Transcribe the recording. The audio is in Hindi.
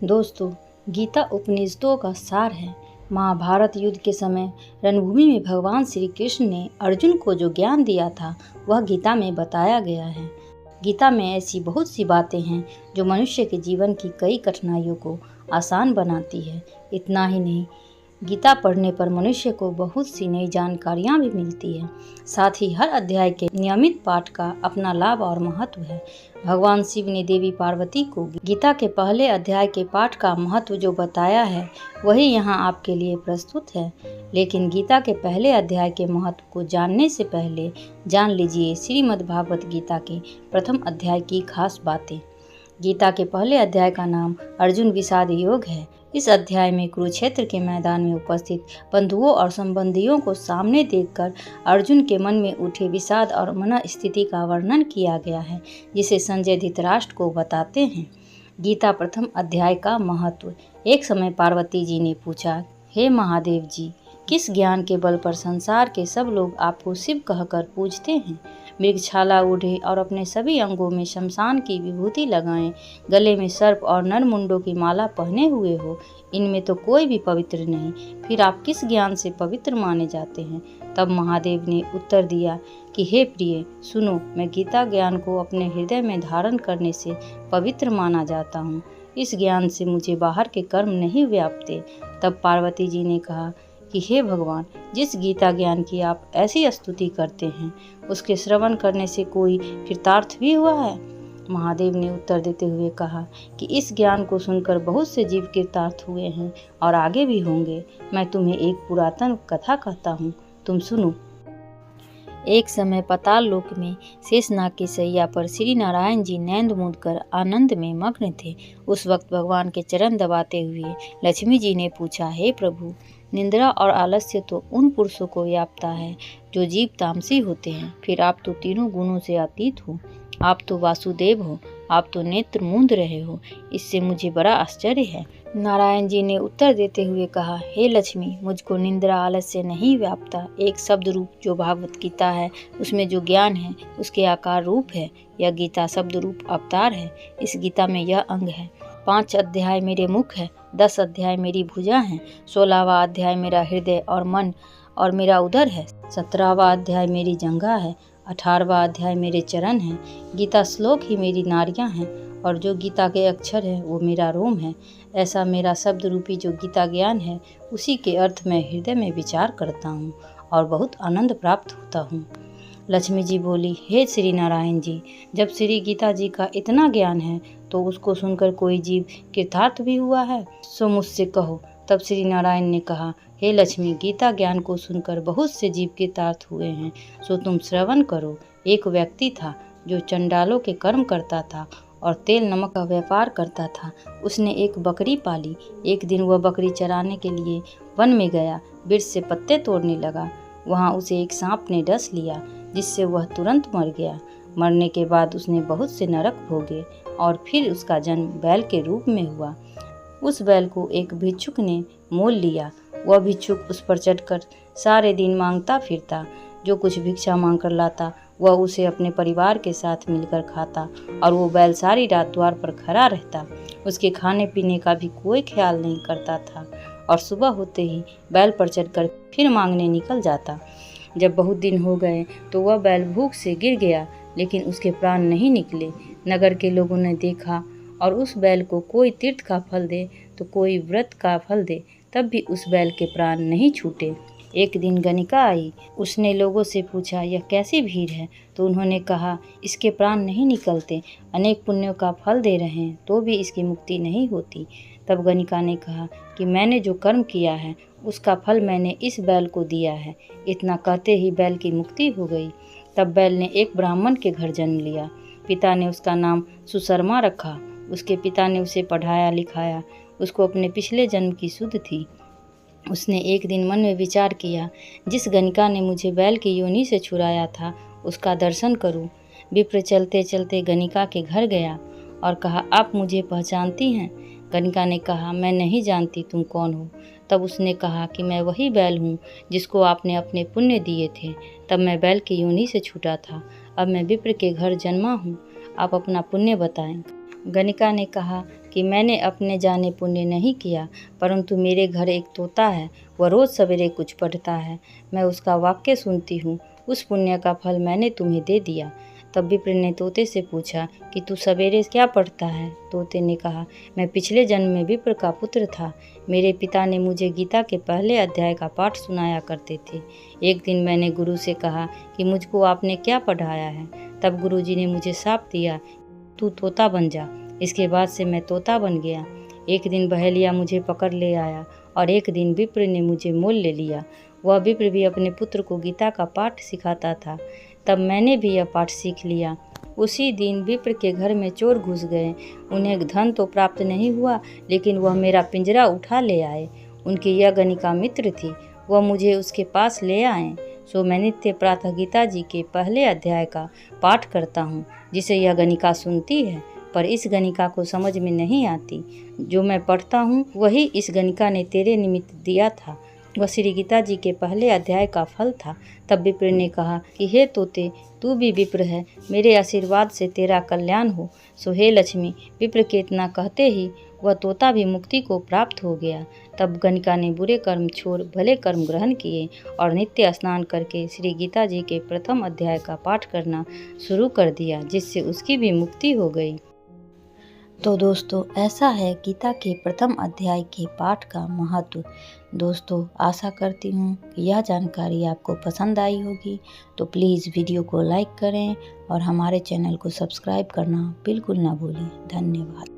दोस्तों, गीता उपनिषदों का सार है। महाभारत युद्ध के समय रणभूमि में भगवान श्री कृष्ण ने अर्जुन को जो ज्ञान दिया था वह गीता में बताया गया है। गीता में ऐसी बहुत सी बातें हैं जो मनुष्य के जीवन की कई कठिनाइयों को आसान बनाती है। इतना ही नहीं, गीता पढ़ने पर मनुष्य को बहुत सी नई जानकारियाँ भी मिलती है। साथ ही हर अध्याय के नियमित पाठ का अपना लाभ और महत्व है। भगवान शिव ने देवी पार्वती को गीता के पहले अध्याय के पाठ का महत्व जो बताया है वही यहाँ आपके लिए प्रस्तुत है। लेकिन गीता के पहले अध्याय के महत्व को जानने से पहले जान लीजिए श्रीमद् भागवत गीता के प्रथम अध्याय की खास बातें। गीता के पहले अध्याय का नाम अर्जुन विषाद योग है। इस अध्याय में कुरुक्षेत्र के मैदान में उपस्थित बंधुओं और संबंधियों को सामने देखकर अर्जुन के मन में उठे विषाद और मन स्थिति का वर्णन किया गया है, जिसे संजय धृतराष्ट्र को बताते हैं। गीता प्रथम अध्याय का महत्व। एक समय पार्वती जी ने पूछा, हे महादेव जी, किस ज्ञान के बल पर संसार के सब लोग आपको शिव कहकर पूजते हैं? मृगछाला ओढ़े और अपने सभी अंगों में शमशान की विभूति लगाएं, गले में सर्प और नरमुंडों की माला पहने हुए हो, इनमें तो कोई भी पवित्र नहीं, फिर आप किस ज्ञान से पवित्र माने जाते हैं? तब महादेव ने उत्तर दिया कि हे प्रिय, सुनो, मैं गीता ज्ञान को अपने हृदय में धारण करने से पवित्र माना जाता हूँ। इस ज्ञान से मुझे बाहर के कर्म नहीं व्यापते। तब पार्वती जी ने कहा कि हे भगवान, जिस गीता ज्ञान की आप ऐसी स्तुति करते हैं उसके श्रवण करने से कोई कृतार्थ भी हुआ है? महादेव ने उत्तर देते हुए कहा कि इस ज्ञान को सुनकर बहुत से जीव कृतार्थ हुए हैं और आगे भी होंगे। मैं तुम्हें एक पुरातन कथा कहता हूँ, तुम सुनो। एक समय पाताल लोक में शेषनाग की शैया पर श्री नारायण जी नैंद मूंद कर आनंद में मग्न थे। उस वक्त भगवान के चरण दबाते हुए लक्ष्मी जी ने पूछा, हे प्रभु, निंद्रा और आलस्य तो उन पुरुषों को व्यापता है जो जीव तामसी होते हैं, फिर आप तो तीनों गुणों से अतीत हो, आप तो वासुदेव हो, आप तो नेत्र मूंद रहे हो, इससे मुझे बड़ा आश्चर्य है। नारायण जी ने उत्तर देते हुए कहा, हे लक्ष्मी, मुझको निंद्रा आलस्य नहीं व्यापता। एक शब्द रूप जो भागवत गीता है उसमें जो ज्ञान है उसके आकार रूप है। यह गीता शब्द रूप अवतार है। इस गीता में यह अंग है। 5 अध्याय मेरे मुख है, 10 अध्याय मेरी भुजा है, 16वां अध्याय मेरा हृदय और मन और मेरा उदर है, 17वां अध्याय मेरी जंघा है, 18वां अध्याय मेरे चरण हैं। गीता श्लोक ही मेरी नाड़ियाँ हैं और जो गीता के अक्षर हैं वो मेरा रोम है। ऐसा मेरा शब्द रूपी जो गीता ज्ञान है उसी के अर्थ में हृदय में विचार करता हूँ और बहुत आनंद प्राप्त होता हूँ। लक्ष्मी जी बोली, हे श्री नारायण जी, जब श्री गीता जी का इतना ज्ञान है तो उसको सुनकर कोई जीव कृतार्थ भी हुआ है? सो मुझसे कहो। तब श्री नारायण ने कहा, हे लक्ष्मी, गीता ज्ञान को सुनकर बहुत से जीव कृतार्थ हुए हैं, सो तुम श्रवण करो। एक व्यक्ति था जो चंडालों के कर्म करता था और तेल नमक का व्यापार करता था। उसने एक बकरी पाली। एक दिन वह बकरी चराने के लिए वन में गया, वृक्ष से पत्ते तोड़ने लगा। वहाँ उसे एक सांप ने डस लिया, जिससे वह तुरंत मर गया। मरने के बाद उसने बहुत से नरक भोगे और फिर उसका जन्म बैल के रूप में हुआ। उस बैल को एक भिक्षुक ने मोल लिया। वह भिक्षुक उस पर चढ़कर सारे दिन मांगता फिरता। जो कुछ भिक्षा मांग कर लाता वह उसे अपने परिवार के साथ मिलकर खाता और वो बैल सारी रात द्वार पर खड़ा रहता। उसके खाने पीने का भी कोई ख्याल नहीं करता था और सुबह होते ही बैल पर चढ़कर फिर मांगने निकल जाता। जब बहुत दिन हो गए तो वह बैल भूख से गिर गया, लेकिन उसके प्राण नहीं निकले। नगर के लोगों ने देखा और उस बैल को कोई तीर्थ का फल दे तो कोई व्रत का फल दे, तब भी उस बैल के प्राण नहीं छूटे। एक दिन गणिका आई। उसने लोगों से पूछा, यह कैसी भीड़ है? तो उन्होंने कहा, इसके प्राण नहीं निकलते, अनेक पुण्यों का फल दे रहे हैं तो भी इसकी मुक्ति नहीं होती। तब गणिका ने कहा कि मैंने जो कर्म किया है उसका फल मैंने इस बैल को दिया है। इतना कहते ही बैल की मुक्ति हो गई। तब बैल ने एक ब्राह्मण के घर जन्म लिया। पिता ने उसका नाम सुशर्मा रखा। उसके पिता ने उसे पढ़ाया लिखाया। उसको अपने पिछले जन्म की सुध थी। उसने एक दिन मन में विचार किया, जिस गणिका ने मुझे बैल की योनि से छुड़ाया था उसका दर्शन करूं। विप्र चलते चलते गणिका के घर गया और कहा, आप मुझे पहचानती हैं? गणिका ने कहा, मैं नहीं जानती, तुम कौन हो? तब उसने कहा कि मैं वही बैल हूँ जिसको आपने अपने पुण्य दिए थे। तब मैं बैल की योनि से छूटा था। अब मैं विप्र के घर जन्मा हूँ। आप अपना पुण्य बताएं। गणिका ने कहा कि कि मैंने अपने जाने पुण्य नहीं किया, परंतु मेरे घर एक तोता है, वह रोज़ सवेरे कुछ पढ़ता है, मैं उसका वाक्य सुनती हूँ, उस पुण्य का फल मैंने तुम्हें दे दिया। तब विप्र ने तोते से पूछा कि तू सवेरे क्या पढ़ता है? तोते ने कहा, मैं पिछले जन्म में विप्र का पुत्र था। मेरे पिता ने मुझे गीता के पहले अध्याय का पाठ सुनाया करते थे। एक दिन मैंने गुरु से कहा कि मुझको आपने क्या पढ़ाया है? तब गुरुजी ने मुझे शाप दिया, तू तोता बन जा। इसके बाद से मैं तोता बन गया। एक दिन बहेलिया मुझे पकड़ ले आया और एक दिन विप्र ने मुझे मोल ले लिया। वह विप्र भी अपने पुत्र को गीता का पाठ सिखाता था। तब मैंने भी यह पाठ सीख लिया। उसी दिन विप्र के घर में चोर घुस गए। उन्हें धन तो प्राप्त नहीं हुआ, लेकिन वह मेरा पिंजरा उठा ले आए। उनकी यह गणिका मित्र थी, वह मुझे उसके पास ले आए। सो मैं नित्य प्रातः गीता जी के पहले अध्याय का पाठ करता हूँ, जिसे यह गणिका सुनती है, पर इस गणिका को समझ में नहीं आती। जो मैं पढ़ता हूँ वही इस गणिका ने तेरे निमित्त दिया था। वह श्री गीता जी के पहले अध्याय का फल था। तब विप्र ने कहा कि हे तोते, तू भी विप्र है, मेरे आशीर्वाद से तेरा कल्याण हो। सो हे लक्ष्मी। विप्र के इतना कहते ही वह तोता भी मुक्ति को प्राप्त हो गया। तब गणिका ने बुरे कर्म छोड़ भले कर्म ग्रहण किए और नित्य स्नान करके श्री गीता जी के प्रथम अध्याय का पाठ करना शुरू कर दिया, जिससे उसकी भी मुक्ति हो गई। तो दोस्तों, ऐसा है गीता के प्रथम अध्याय के पाठ का महत्व। दोस्तों, आशा करती हूँ कि यह जानकारी आपको पसंद आई होगी। तो प्लीज़ वीडियो को लाइक करें और हमारे चैनल को सब्सक्राइब करना बिल्कुल ना भूलें। धन्यवाद।